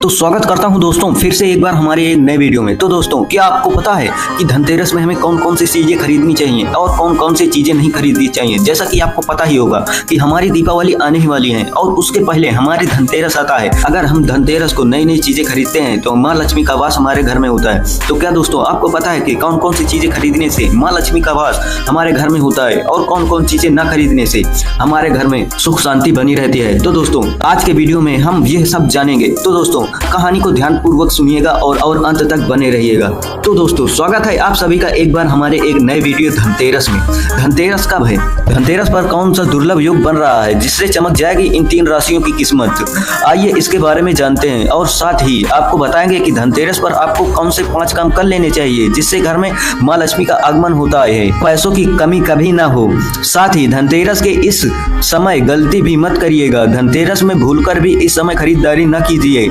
तो स्वागत करता हूं दोस्तों फिर से एक बार हमारे एक नए वीडियो में। तो दोस्तों क्या आपको पता है कि धनतेरस में हमें कौन कौन सी चीजें खरीदनी चाहिए और कौन कौन सी चीजें नहीं खरीदनी चाहिए। जैसा कि आपको पता ही होगा कि हमारी दीपावली आने ही वाली है और उसके पहले हमारी धनतेरस आता है। अगर हम धनतेरस को नई नई चीजें खरीदते हैं तो माँ लक्ष्मी का वास हमारे घर में होता है। तो क्या दोस्तों आपको पता है कि कौन कौन सी चीजें खरीदने से माँ लक्ष्मी का वास हमारे घर में होता है और कौन कौन चीजें न खरीदने से हमारे घर में सुख शांति बनी रहती है। तो दोस्तों आज के वीडियो में हम यह सब जानेंगे। तो दोस्तों कहानी को ध्यान पूर्वक सुनिएगा और अंत तक बने रहिएगा। तो दोस्तों स्वागत है आप सभी का एक बार हमारे एक नए वीडियो धनतेरस में। धनतेरस कब है, धनतेरस पर कौन सा दुर्लभ योग बन रहा है जिससे चमक जाएगी इन 3 राशियों की किस्मत। आइए इसके बारे में जानते हैं और साथ ही आपको बताएंगे कि धनतेरस पर आपको कौन से 5 काम कर लेने चाहिए जिससे घर में माँ लक्ष्मी का आगमन होता है, पैसों की कमी कभी ना हो। साथ ही धनतेरस के इस समय गलती भी मत करिएगा। धनतेरस में भूलकर भी इस समय खरीदारी न कीजिए,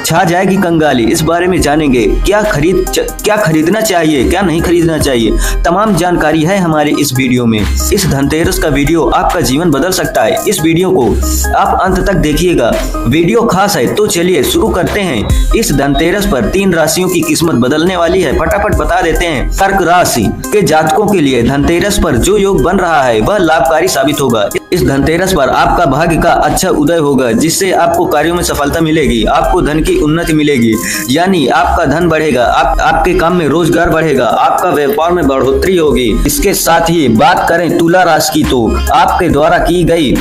छा जाएगी कंगाली। इस बारे में जानेंगे क्या खरीदना चाहिए, क्या नहीं खरीदना चाहिए। तमाम जानकारी है हमारे इस वीडियो में। इस धनतेरस का वीडियो आपका जीवन बदल सकता है। इस वीडियो को आप अंत तक देखिएगा, वीडियो खास है। तो चलिए शुरू करते हैं। इस धनतेरस पर 3 राशियों की किस्मत बदलने वाली है, फटाफट बता देते हैं। कर्क राशि के जातकों के लिए धनतेरस पर जो योग बन रहा है वह लाभकारी साबित होगा। इस धनतेरस पर आपका भाग्य का अच्छा उदय होगा जिससे आपको कार्यों में सफलता मिलेगी, आपको धन की उन्नति मिलेगी, यानी आपका धन बढ़ेगा, आपके काम में रोजगार बढ़ेगा, आपका व्यापार में बढ़ोतरी होगी। इसके साथ ही बात करें तुला राशि की तो आपके द्वारा की गई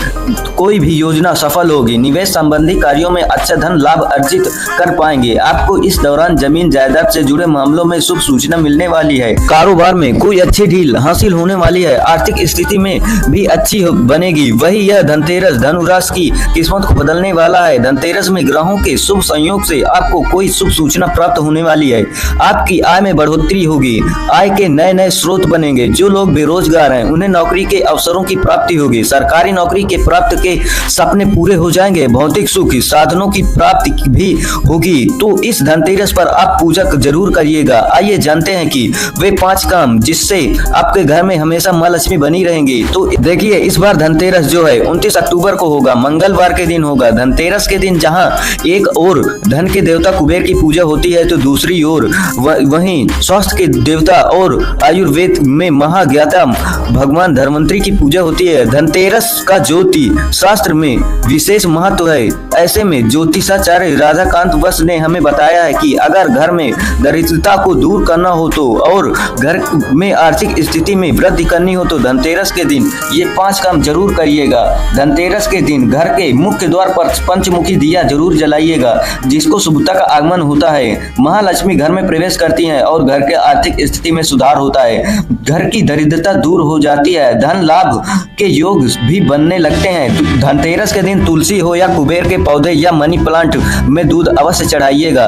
कोई भी योजना सफल होगी। निवेश संबंधी कार्यों में अच्छा धन लाभ अर्जित कर पाएंगे। आपको इस दौरान जमीन जायदाद से जुड़े मामलों में शुभ सूचना मिलने वाली है। कारोबार में कोई अच्छी डील हासिल होने वाली है। आर्थिक स्थिति में भी अच्छी बनेगी। वही यह धनतेरस धनुराशि की किस्मत को बदलने वाला है। धनतेरस में ग्रहों के शुभ संयोग से आपको कोई शुभ सूचना प्राप्त होने वाली है। आपकी आय में बढ़ोतरी होगी, आय के नए नए स्रोत बनेंगे। जो लोग बेरोजगार हैं उन्हें नौकरी के अवसरों की प्राप्ति होगी। सरकारी नौकरी के प्राप्त के सपने पूरे हो जाएंगे। भौतिक सुख साधनों की प्राप्ति भी होगी। तो इस धनतेरस पर आप पूजा जरूर करिएगा। आइए जानते हैं कि वे 5 काम जिससे आपके घर में हमेशा माँ लक्ष्मी बनी रहेंगी। तो देखिए इस बार धनतेरस जो है 29 अक्टूबर को होगा, मंगलवार के दिन होगा। धनतेरस के दिन जहां एक और धन के देवता कुबेर की पूजा होती है तो दूसरी ओर वहीं स्वास्थ्य के देवता और आयुर्वेद में महाज्ञाता भगवान धन्वंतरी की पूजा होती है। धनतेरस का ज्योति शास्त्र में विशेष महत्व है। ऐसे में ज्योतिषाचार्य राधाकांत वस ने हमें बताया है कि अगर घर में दरिद्रता को दूर करना हो तो और घर में आर्थिक स्थिति में वृद्धि करनी हो तो धनतेरस के दिन ये 5 काम जरूर करिएगा। धनतेरस के दिन घर के मुख्य द्वार पर पंचमुखी दिया जरूर जलाइएगा जिसको शुभता का आगमन होता है। महालक्ष्मी घर में प्रवेश करती हैं और घर के आर्थिक स्थिति में सुधार होता है। घर की दरिद्रता दूर हो जाती है, धन लाभ के योग भी बनने लगते हैं। धनतेरस के दिन तुलसी हो या कुबेर के पौधे या मनी प्लांट में दूध अवश्य चढ़ाइएगा।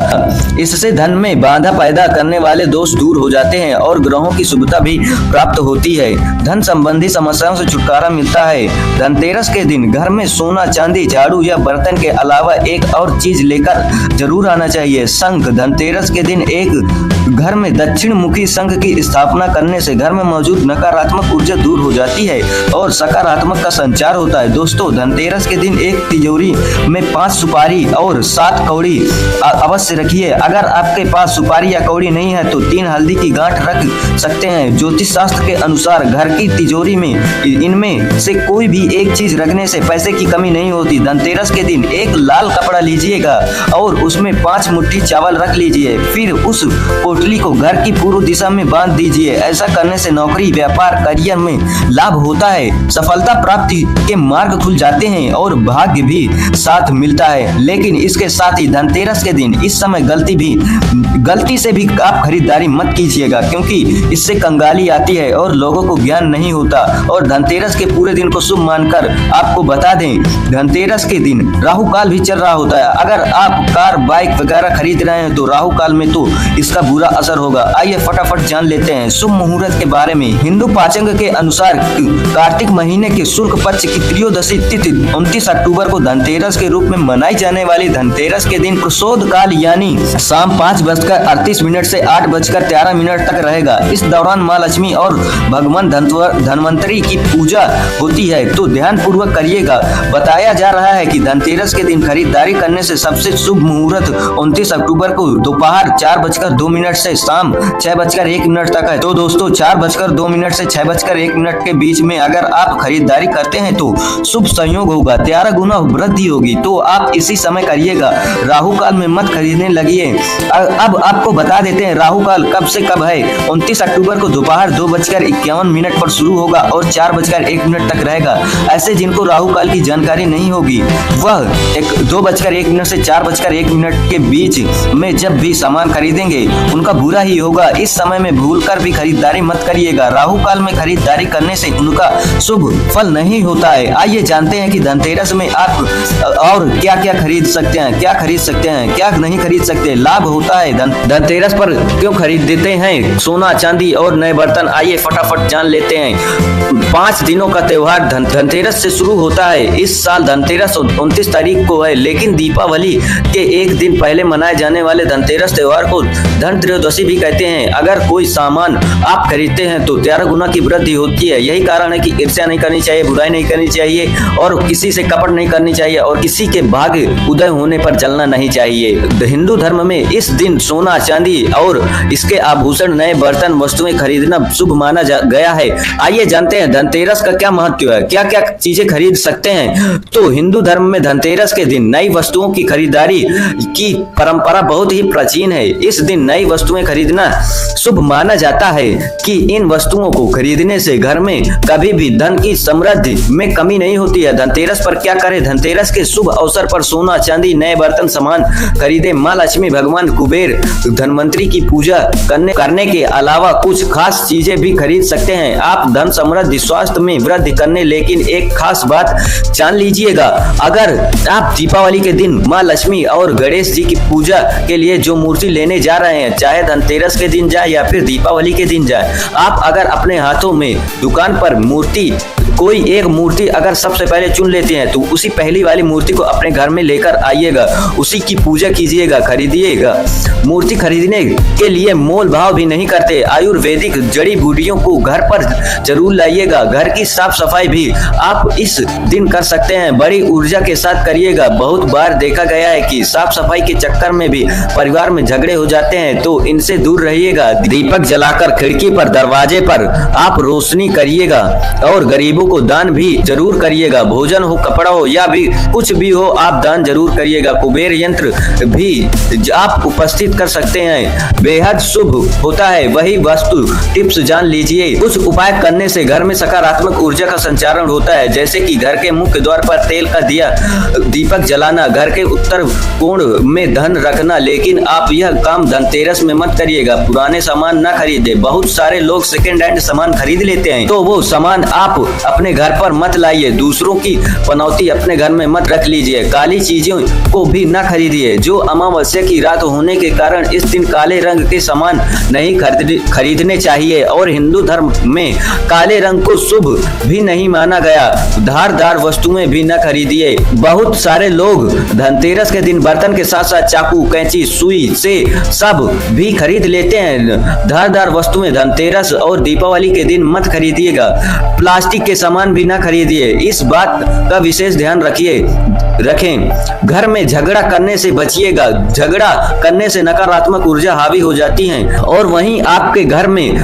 इससे धन में बाधा पैदा करने वाले दोष दूर हो जाते हैं और ग्रहों की शुभता भी प्राप्त होती है। धन संबंधी समस्याओं से छुटकारा मिलता है। धनतेरस के दिन घर में सोना चांदी झाड़ू या बर्तन के अलावा एक और चीज लेकर जरूर आना चाहिए, शंख। धनतेरस के दिन एक घर में दक्षिण मुखी शंख की स्थापना करने से घर में मौजूद नकारात्मक ऊर्जा दूर हो जाती है और सकारात्मक का संचार होता है। दोस्तों धनतेरस के दिन एक तिजोरी में 5 सुपारी और 7 कौड़ी अवश्य रखिए। अगर आपके पास सुपारी या कौड़ी नहीं है तो 3 हल्दी की गांठ रख सकते हैं। ज्योतिष शास्त्र के अनुसार घर की तिजोरी में इनमें से कोई भी एक चीज रखने से पैसे की कमी नहीं होती। धनतेरस के दिन एक लाल कपड़ा लीजिएगा और उसमें 5 मुट्ठी चावल रख लीजिए, फिर उस पोटली को घर की पूर्व दिशा में बांध दीजिए। ऐसा करने से नौकरी व्यापार करियर में लाभ होता है, सफलता प्राप्ति के मार्ग खुल जाते हैं और भाग्य भी साथ मिलता है। लेकिन इसके साथ ही धनतेरस के दिन इस समय गलती से भी आप खरीदारी मत कीजिएगा क्योंकि इससे कंगाली आती है और लोगों को ज्ञान नहीं होता। और धनतेरस के पूरे दिन को शुभ मानकर आपको बता दें धनतेरस के दिन राहु काल भी चल रहा होता है। अगर आप कार बाइक वगैरह खरीद रहे हैं तो राहु काल में तो इसका बुरा असर होगा। आइए फटाफट जान लेते हैं शुभ मुहूर्त के बारे में। हिंदू पांचांग के अनुसार कार्तिक महीने के शुक्ल पक्ष की त्रयोदशी तिथि 29 अक्टूबर को धनतेरस के रूप में मनाई जाने वाली धनतेरस के दिन प्रसोद काल यानी शाम 5:38 से 8:13 तक रहेगा। इस दौरान माँ लक्ष्मी और भगवान धनवंतरी की पूजा होती है, तो ध्यान पूर्वक करिएगा। बताया जा रहा है कि धनतेरस के दिन खरीदारी करने से सबसे शुभ मुहूर्त 29 अक्टूबर को दोपहर 4:02 से शाम 6:01 तक है। तो दोस्तों 4:02 से 6:01 के बीच में अगर आप खरीदारी करते हैं तो शुभ संयोग होगा, 13 गुना वृद्धि होगी। तो आप इसी समय करिएगा। राहु काल में मत खरीदने लगिए। अब आपको बता देते हैं राहु काल कब से कब है। 29 अक्टूबर को दोपहर 2:51 पर शुरू होगा और 4:01 तक रहेगा। ऐसे जिनको राहु काल की जानकारी नहीं होगी वह 2:01 से 4:01 के बीच में जब भी सामान खरीदेंगे उनका बुरा ही होगा। इस समय में भूलकर भी खरीदारी मत करिएगा। राहु काल में खरीदारी करने से उनका शुभ फल नहीं होता है। आइए जानते हैं कि धनतेरस में आप और क्या क्या खरीद सकते हैं, क्या खरीद सकते हैं, क्या नहीं खरीद सकते, लाभ होता है धनतेरस पर क्यों खरीद देते हैं सोना चांदी और नए बर्तन। आइए फटाफट जान लेते हैं। 5 दिनों का त्योहार धनतेरस से शुरू होता है। इस साल धनतेरस 29 तारीख को है, लेकिन दीपावली के एक दिन पहले मनाए जाने वाले धनतेरस त्योहार को धन त्रयोदशी भी कहते हैं। अगर कोई सामान आप खरीदते हैं तो 13 गुना की वृद्धि होती है। यही कारण है कि ईर्ष्या नहीं करनी चाहिए, बुराई नहीं करनी चाहिए और किसी से कपट नहीं करनी चाहिए और किसी के भाग्य उदय होने पर जलना नहीं चाहिए। हिंदू धर्म में इस दिन सोना चांदी और इसके आभूषण नए बर्तन वस्तुएं खरीदना शुभ माना गया है। आइए जानते हैं धनतेरस का क्या महत्व है, क्या क्या चीजें खरीद सकते हैं। तो हिंदू धर्म में धनतेरस के दिन नई वस्तुओं की खरीदारी की परंपरा बहुत ही प्राचीन है। इस दिन नई वस्तुएं खरीदना शुभ माना जाता है कि इन वस्तुओं को खरीदने से घर में कभी भी धन की समृद्धि में कमी नहीं होती है। धनतेरस पर क्या करें। धनतेरस के शुभ अवसर पर सोना चांदी नए बर्तन सामान खरीदे। माँ लक्ष्मी भगवान कुबेर धनवंतरी की पूजा करने के अलावा कुछ खास चीजें भी खरीद सकते हैं। आप धन समृद्धि स्वास्थ्य में वृद्धि करने, लेकिन एक खास बात जान लीजिएगा। अगर आप दीपावली के दिन माँ लक्ष्मी और गणेश जी की पूजा के लिए जो मूर्ति लेने जा रहे हैं, चाहे धनतेरस के दिन जाए या फिर दीपावली के दिन जाए, आप अगर अपने हाथों में दुकान पर मूर्ति कोई एक मूर्ति अगर सबसे पहले चुन लेते हैं तो उसी पहली वाली मूर्ति को अपने घर में लेकर आइएगा, उसी की पूजा कीजिएगा, खरीदिएगा। मूर्ति खरीदने के लिए मोल भाव भी नहीं करते। आयुर्वेदिक जड़ी बूटियों को घर पर जरूर लाइएगा। घर की साफ सफाई भी आप इस दिन कर सकते हैं, बड़ी ऊर्जा के साथ करिएगा। बहुत बार देखा गया है कि साफ सफाई के चक्कर में भी परिवार में झगड़े हो जाते हैं, तो इनसे दूर रहिएगा। दीपक जलाकर खिड़की पर दरवाजे पर आप रोशनी करिएगा और गरीबों को दान भी जरूर करिएगा। भोजन हो, कपड़ा हो या भी कुछ भी हो, आप दान जरूर करिएगा। कुबेर यंत्र भी आप उपस्थित कर सकते हैं, बेहद शुभ होता है। वही वस्तु टिप्स जान लीजिए। कुछ उपाय करने से घर में सकारात्मक ऊर्जा का संचारण होता है, जैसे कि घर के मुख्य द्वार पर तेल का दिया दीपक जलाना, घर के उत्तर कोण में धन रखना। लेकिन आप यह काम धनतेरस में मत करिएगा। पुराने सामान न खरीदे। बहुत सारे लोग सेकेंड हैंड सामान खरीद लेते हैं, तो वो सामान आप अपने घर पर मत लाइए। दूसरों की पनौती अपने घर में मत रख लीजिए। काली चीजों को भी न खरीदिए। जो अमावस्या की रात होने के कारण इस दिन काले रंग के सामान नहीं खरीदने चाहिए और हिंदू धर्म में काले रंग को शुभ भी नहीं माना गया। धारदार वस्तुएं भी न खरीदिए। बहुत सारे लोग धनतेरस के दिन बर्तन के साथ साथ चाकू, कैंची, सुई से सब भी खरीद लेते हैं। धारदार वस्तुएं धनतेरस और दीपावली के दिन मत खरीदिएगा। प्लास्टिक के सामान भी ना खरीदिए। इस बात का विशेष ध्यान रखें। घर में झगड़ा करने से बचिएगा। झगड़ा करने से नकारात्मक ऊर्जा हावी हो जाती है और वहीं आपके घर में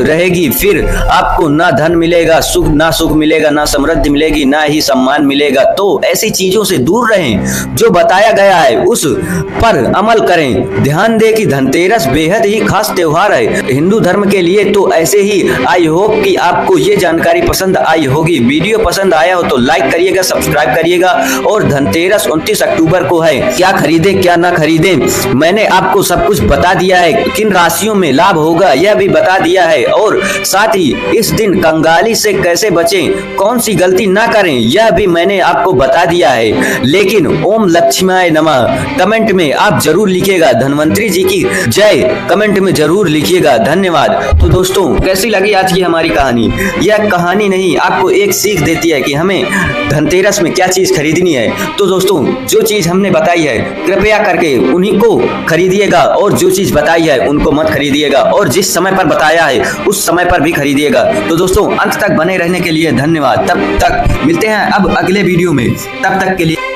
रहेगी। फिर आपको ना धन मिलेगा, ना सुख मिलेगा, ना समृद्धि मिलेगी, ना ही सम्मान मिलेगा। तो ऐसी चीजों से दूर रहें। जो बताया गया है उस पर अमल करें। ध्यान दें कि धनतेरस बेहद ही खास त्योहार है हिंदू धर्म के लिए। तो ऐसे ही आई होप कि आप आपको ये जानकारी पसंद आई होगी। वीडियो पसंद आया हो तो लाइक करिएगा, सब्सक्राइब करिएगा। और धनतेरस 29 अक्टूबर को है, क्या खरीदे क्या ना खरीदे मैंने आपको सब कुछ बता दिया है। किन राशियों में लाभ होगा यह भी बता दिया है, और साथ ही इस दिन कंगाली से कैसे बचें, कौन सी गलती ना करें यह भी मैंने आपको बता दिया है। लेकिन ओम लक्ष्मीय नमः कमेंट में आप जरूर लिखिएगा, धनवंतरी जी की जय कमेंट में जरूर लिखिएगा। धन्यवाद। तो दोस्तों कैसी लगी आज की हमारी कहानी? यह कहानी नहीं आपको एक सीख देती है कि हमें धनतेरस में क्या चीज खरीदनी है। तो दोस्तों जो चीज हमने बताई है कृपया करके उन्हीं को खरीदिएगा, और जो चीज बताई है उनको मत खरीदिएगा, और जिस समय पर बताया है उस समय पर भी खरीदिएगा। तो दोस्तों अंत तक बने रहने के लिए धन्यवाद। तब तक मिलते हैं अब अगले वीडियो में, तब तक के लिए